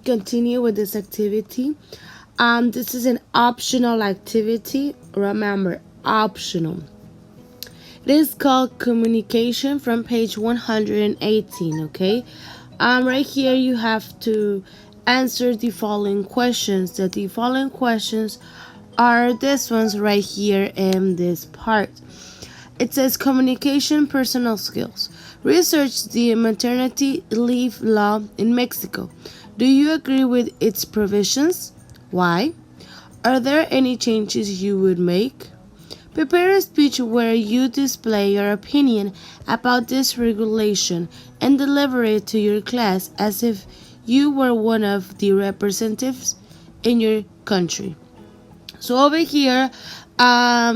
continue with this activity. This is an optional activity. Remember, optional. It is called communication from page 118, okay? Right here you have to answer the following questions. The following questions are this ones right here in this part. It says communication personal skills. Research the maternity leave law in Mexico. Do you agree with its provisions? Why? Are there any changes you would make? Prepare a speech where you display your opinion about this regulation and deliver it to your class as if you were one of the representatives in your country. So over here,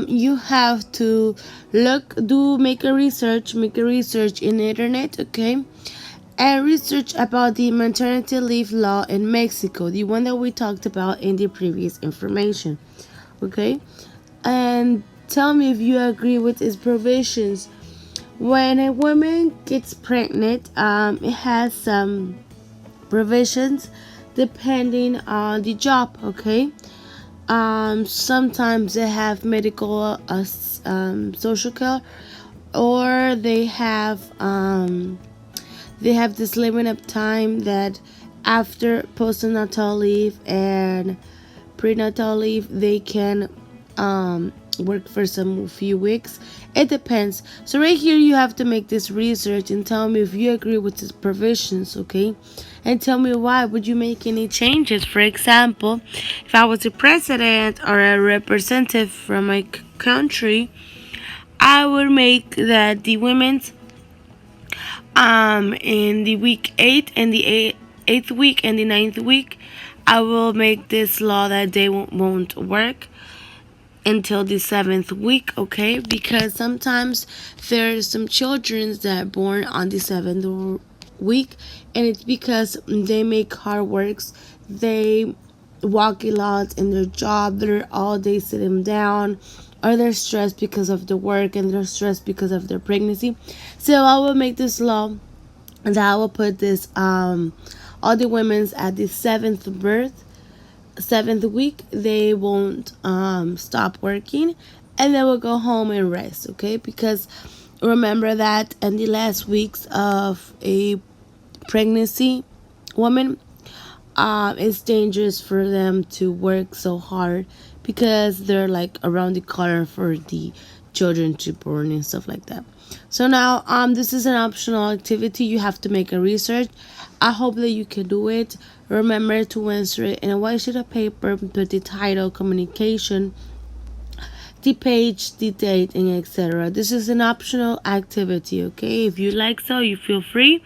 you have to make a research in the internet, okay? And research about the maternity leave law in Mexico, the one that we talked about in the previous information, okay? And tell me if you agree with its provisions. When a woman gets pregnant, it has some provisions depending on the job, okay? Sometimes they have medical social care, or they have this limit of time that after postnatal leave and prenatal leave they can work for some few weeks. It depends. So right here you have to make this research and tell me if you agree with these provisions, okay? And tell me why. Would you make any changes? For example, if I was a president or a representative from my country, I would make that the women's in the week 8 and the 8th week and the 9th week, I will make this law that they won't work until the 7th week, okay? Because sometimes there's some children that are born on the 7th week, and it's because they make hard works. They walk a lot in their job. They're all day sitting down, or they're stressed because of the work, and they're stressed because of their pregnancy. So I will make this law that I will put this all the women's at the 7th week, they won't stop working, and they will go home and rest, okay? Because remember that in the last weeks of a pregnancy woman, it's dangerous for them to work so hard because they're like around the corner for the children to born and stuff like that. So now this is an optional activity. You have to make a research. I hope that you can do it. Remember to answer it in a white sheet of paper with the title, communication, the page, the date, and etc. This is an optional activity, okay? If you like so, you feel free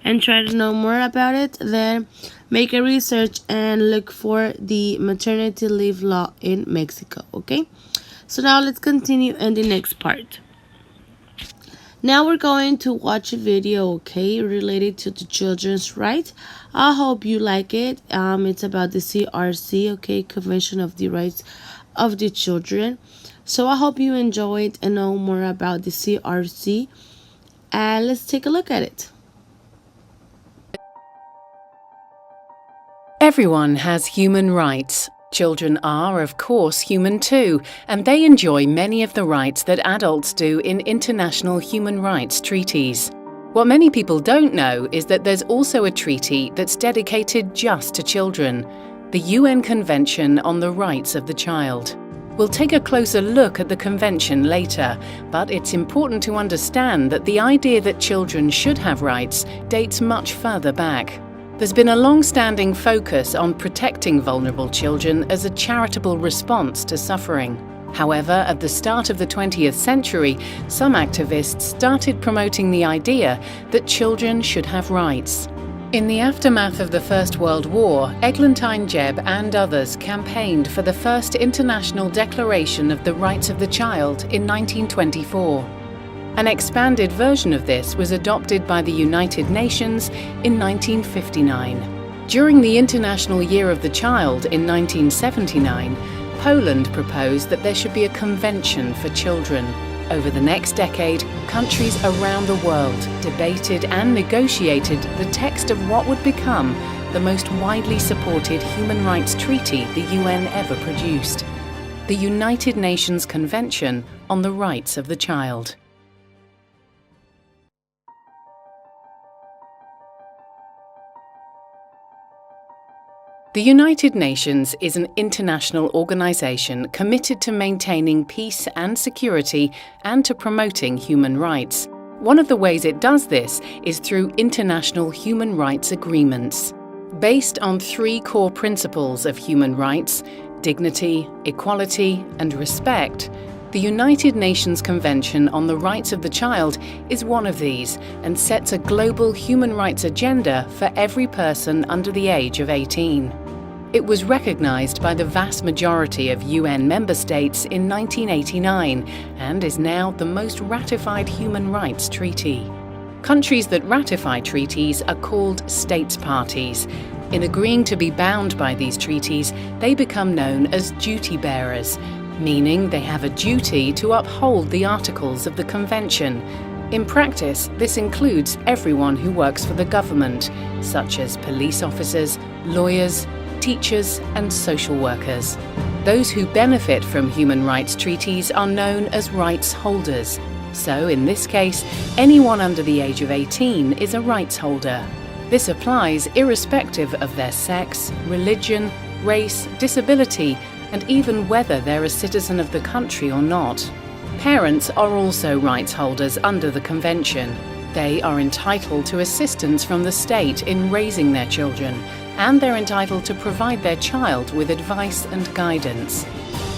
and try to know more about it. Then make a research and look for the maternity leave law in Mexico, okay? So now let's continue in the next part. Now we're going to watch a video, okay, related to the children's rights. I hope you like it. It's about the CRC, okay, Convention of the Rights of the Children. So I hope you enjoy it and know more about the CRC. And let's take a look at it. Everyone has human rights. Children are, of course, human too, and they enjoy many of the rights that adults do in international human rights treaties. What many people don't know is that there's also a treaty that's dedicated just to children, the UN Convention on the Rights of the Child. We'll take a closer look at the convention later, but it's important to understand that the idea that children should have rights dates much further back. There's been a long-standing focus on protecting vulnerable children as a charitable response to suffering. However, at the start of the 20th century, some activists started promoting the idea that children should have rights. In the aftermath of the First World War, Eglantine Jebb and others campaigned for the first international declaration of the rights of the child in 1924. An expanded version of this was adopted by the United Nations in 1959. During the International Year of the Child in 1979, Poland proposed that there should be a convention for children. Over the next decade, countries around the world debated and negotiated the text of what would become the most widely supported human rights treaty the UN ever produced, the United Nations Convention on the Rights of the Child. The United Nations is an international organisation committed to maintaining peace and security and to promoting human rights. One of the ways it does this is through international human rights agreements. Based on three core principles of human rights: dignity, equality, and respect, the United Nations Convention on the Rights of the Child is one of these and sets a global human rights agenda for every person under the age of 18. It was recognised by the vast majority of UN member states in 1989 and is now the most ratified human rights treaty. Countries that ratify treaties are called states parties. In agreeing to be bound by these treaties, they become known as duty bearers, meaning they have a duty to uphold the articles of the Convention. In practice, this includes everyone who works for the government, such as police officers, lawyers, teachers, and social workers. Those who benefit from human rights treaties are known as rights holders. So, in this case, anyone under the age of 18 is a rights holder. This applies irrespective of their sex, religion, race, disability, and even whether they're a citizen of the country or not. Parents are also rights holders under the Convention. They are entitled to assistance from the state in raising their children, and they're entitled to provide their child with advice and guidance.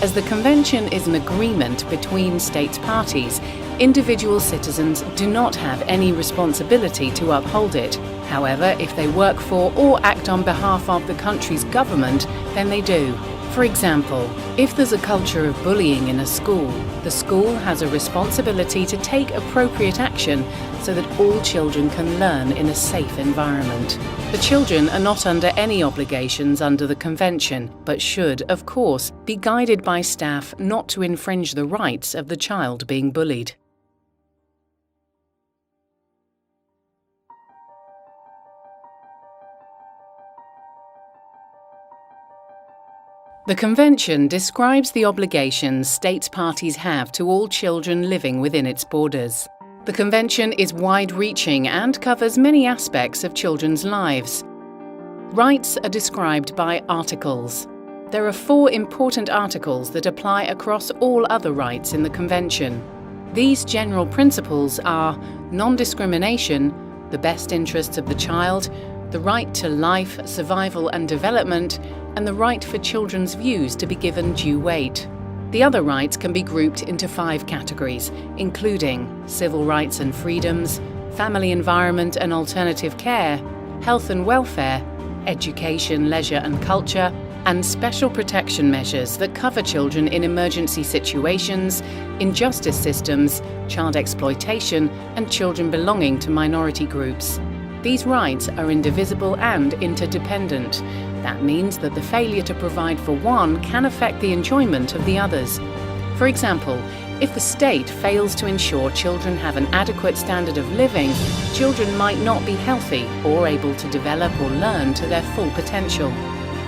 As the Convention is an agreement between states parties, individual citizens do not have any responsibility to uphold it. However, if they work for or act on behalf of the country's government, then they do. For example, if there's a culture of bullying in a school, the school has a responsibility to take appropriate action so that all children can learn in a safe environment. The children are not under any obligations under the Convention, but should, of course, be guided by staff not to infringe the rights of the child being bullied. The Convention describes the obligations states parties have to all children living within its borders. The Convention is wide-reaching and covers many aspects of children's lives. Rights are described by articles. There are 4 important articles that apply across all other rights in the Convention. These general principles are non-discrimination, the best interests of the child, the right to life, survival and development, and the right for children's views to be given due weight. The other rights can be grouped into 5 categories, including civil rights and freedoms, family environment and alternative care, health and welfare, education, leisure and culture, and special protection measures that cover children in emergency situations, injustice systems, child exploitation, and children belonging to minority groups. These rights are indivisible and interdependent. That means that the failure to provide for one can affect the enjoyment of the others. For example, if the state fails to ensure children have an adequate standard of living, children might not be healthy or able to develop or learn to their full potential.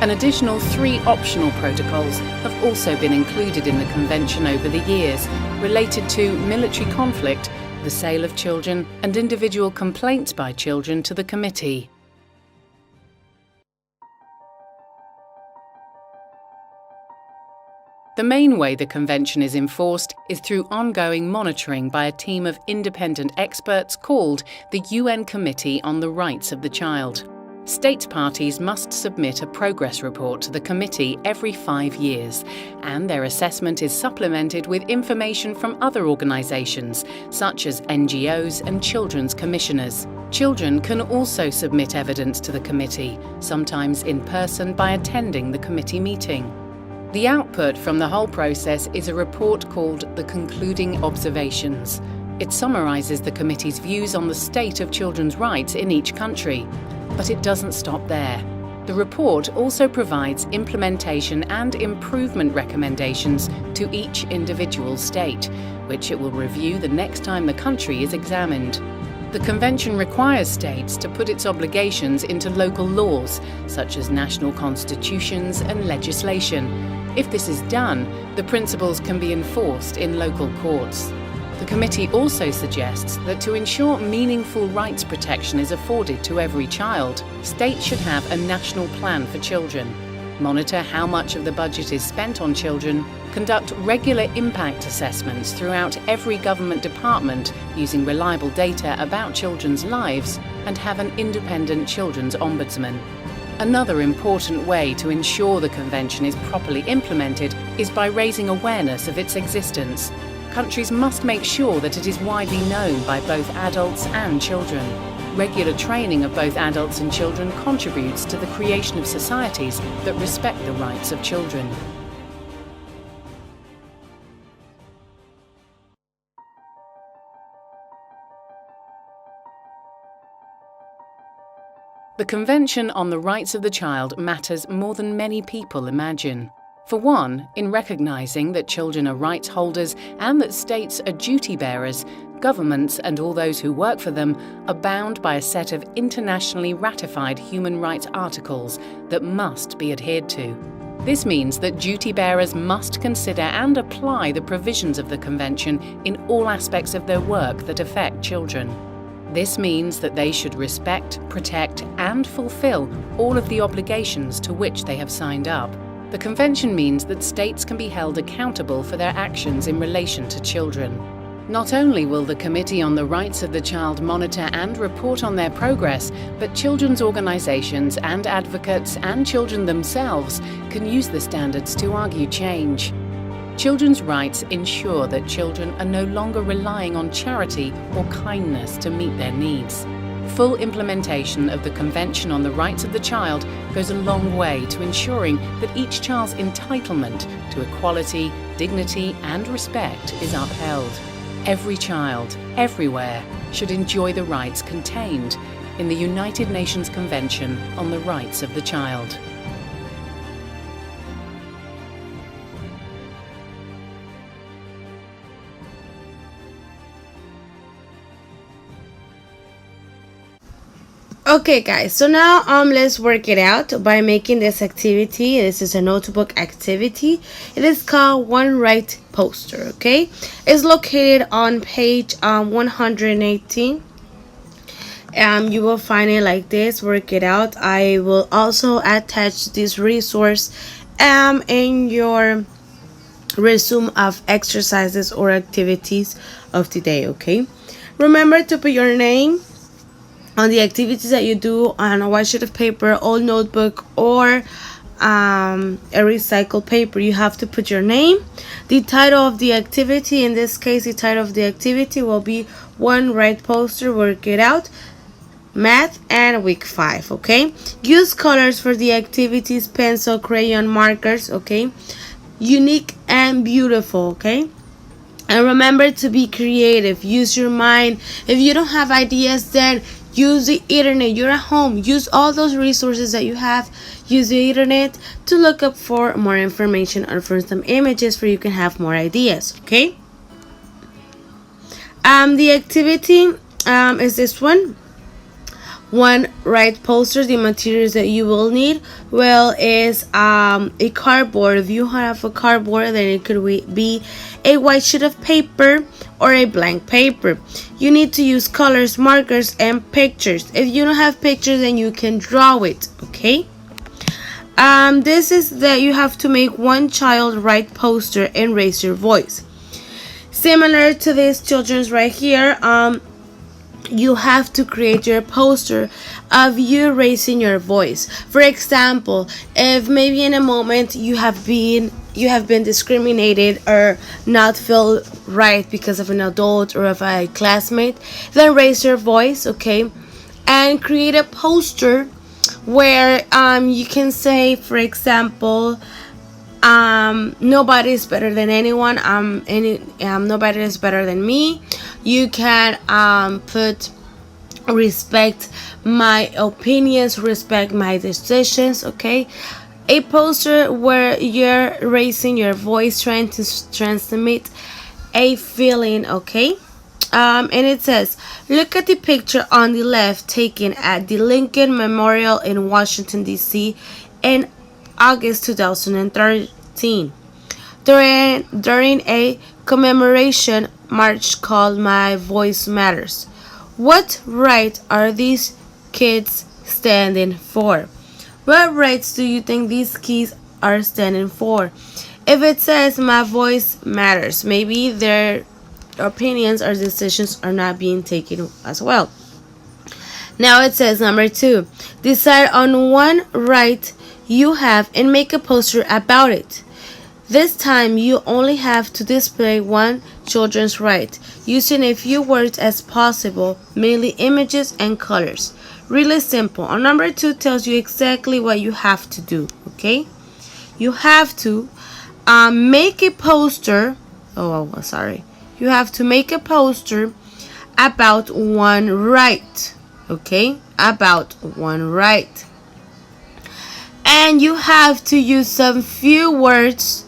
An additional 3 optional protocols have also been included in the Convention over the years, related to military conflict, the sale of children, and individual complaints by children to the committee. The main way the Convention is enforced is through ongoing monitoring by a team of independent experts called the UN Committee on the Rights of the Child. States parties must submit a progress report to the committee every 5 years, and their assessment is supplemented with information from other organisations, such as NGOs and children's commissioners. Children can also submit evidence to the committee, sometimes in person by attending the committee meeting. The output from the whole process is a report called the Concluding Observations. It summarises the committee's views on the state of children's rights in each country. But it doesn't stop there. The report also provides implementation and improvement recommendations to each individual state, which it will review the next time the country is examined. The Convention requires states to put its obligations into local laws, such as national constitutions and legislation. If this is done, the principles can be enforced in local courts. The committee also suggests that to ensure meaningful rights protection is afforded to every child, states should have a national plan for children, monitor how much of the budget is spent on children, conduct regular impact assessments throughout every government department using reliable data about children's lives, and have an independent children's ombudsman. Another important way to ensure the Convention is properly implemented is by raising awareness of its existence. Countries must make sure that it is widely known by both adults and children. Regular training of both adults and children contributes to the creation of societies that respect the rights of children. The Convention on the Rights of the Child matters more than many people imagine. For one, in recognising that children are rights holders and that states are duty bearers, governments and all those who work for them are bound by a set of internationally ratified human rights articles that must be adhered to. This means that duty bearers must consider and apply the provisions of the Convention in all aspects of their work that affect children. This means that they should respect, protect, and fulfill all of the obligations to which they have signed up. The Convention means that states can be held accountable for their actions in relation to children. Not only will the Committee on the Rights of the Child monitor and report on their progress, but children's organisations and advocates and children themselves can use the standards to argue change. Children's rights ensure that children are no longer relying on charity or kindness to meet their needs. Full implementation of the Convention on the Rights of the Child goes a long way to ensuring that each child's entitlement to equality, dignity, and respect is upheld. Every child, everywhere, should enjoy the rights contained in the United Nations Convention on the Rights of the Child. Okay guys, so now let's work it out by making this activity. This is a notebook activity. It is called One Right Poster, okay? It's located on page 118. You will find it like this. Work it out. I will also attach this resource in your resume of exercises or activities of today, okay? Remember to put your name on the activities that you do on a white sheet of paper, old notebook, or a recycled paper. You have to put your name, the title of the activity. In this case, the title of the activity will be One Right Poster. Work it out, math, and week 5, okay? Use colors for the activities: pencil, crayon, markers, okay? Unique and beautiful, okay? And remember to be creative. Use your mind. If you don't have ideas, then use the internet. You're at home. Use all those resources that you have. Use the internet to look up for more information or for some images where you can have more ideas, okay? The activity is this one. One right poster. The materials that you will need, well, is a cardboard. If you have a cardboard, then it could be a white sheet of paper or a blank paper. You need to use colors, markers, and pictures. If you don't have pictures, then you can draw it, okay? This is that you have to make one child right poster and raise your voice. Similar to this children's right here, you have to create your poster of you raising your voice. For example, if maybe in a moment you have been discriminated or not feel right because of an adult or of a classmate, then raise your voice, okay? And create a poster where you can say, for example, nobody is better than anyone. Nobody is better than me. You can put respect my opinions, respect my decisions, okay? A poster where you're raising your voice, trying to transmit a feeling, okay? And it says, look at the picture on the left taken at the Lincoln Memorial in Washington, D.C. in August 2013 during a commemoration march called My Voice Matters. What right are these kids standing for? What rights do you think these kids are standing for? If it says My Voice Matters, maybe their opinions or decisions are not being taken as well. Now it says number 2, decide on one right you have and make a poster about it. This time you only have to display one children's right, using a few words as possible, mainly images and colors. Really simple. And number 2 tells you exactly what you have to do, okay? You have to make a poster. You have to make a poster about one right, okay? About one right. And you have to use some few words,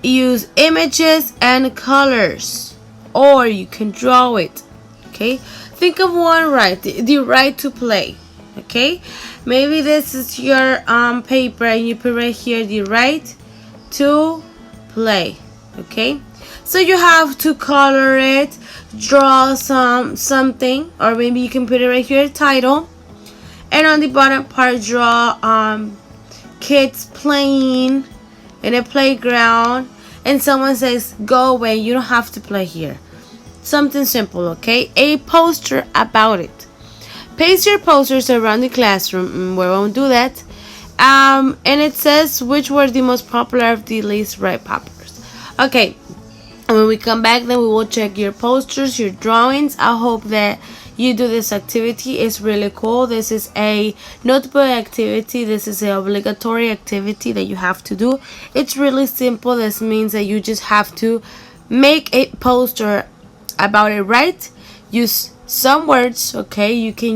use images and colors, or you can draw it, okay? Think of one right, the right to play, okay? Maybe this is your paper and you put right here the right to play, okay? So you have to color it, draw something, or maybe you can put it right here, title, and on the bottom part draw kids playing in a playground, and someone says go away, you don't have to play here. Something simple, okay? A poster about it. Paste your posters around the classroom. We won't do that. And it says which were the most popular of the least right poppers. Okay, and when we come back, then we will check your posters, your drawings. I hope that you do this activity. It's really cool. This is a notebook activity. This is an obligatory activity that you have to do. It's really simple. This means that you just have to make a poster about it, right? Use some words, okay? You can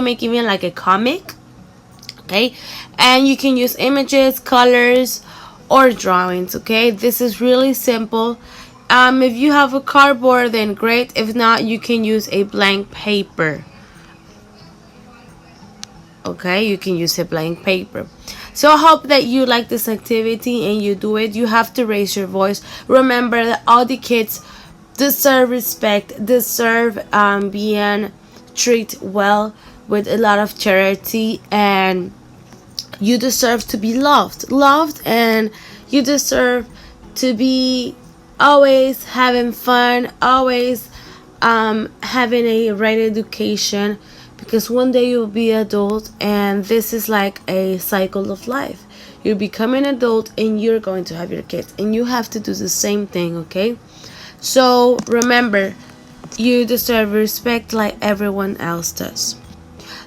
make even like a comic, okay? And you can use images, colors, or drawings, okay? This is really simple. If you have a cardboard, then great. If not, you can use a blank paper. Okay, you can use a blank paper. So I hope that you like this activity and you do it. You have to raise your voice. Remember that all the kids deserve respect, deserve being treated well with a lot of charity, and you deserve to be loved, and you deserve to be always having fun, always having a right education, because one day you'll be adult, and this is like a cycle of life. You're becoming adult and you're going to have your kids, and you have to do the same thing, okay? So remember, you deserve respect like everyone else does.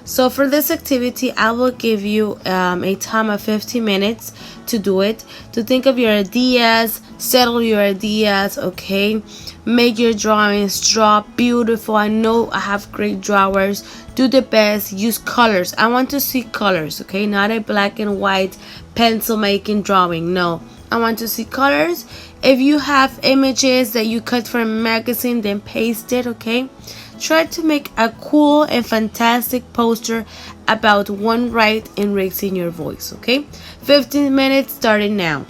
So for this activity, I will give you a time of 15 minutes to do it, to think of your ideas, settle your ideas, okay? Make your drawings, draw beautiful. I know I have great drawers. Do the best, use colors. I want to see colors, okay? Not a black and white pencil making drawing, no. I want to see colors. If you have images that you cut from a magazine, then paste it, okay? Try to make a cool and fantastic poster about one right in raising your voice, okay? 15 minutes starting now.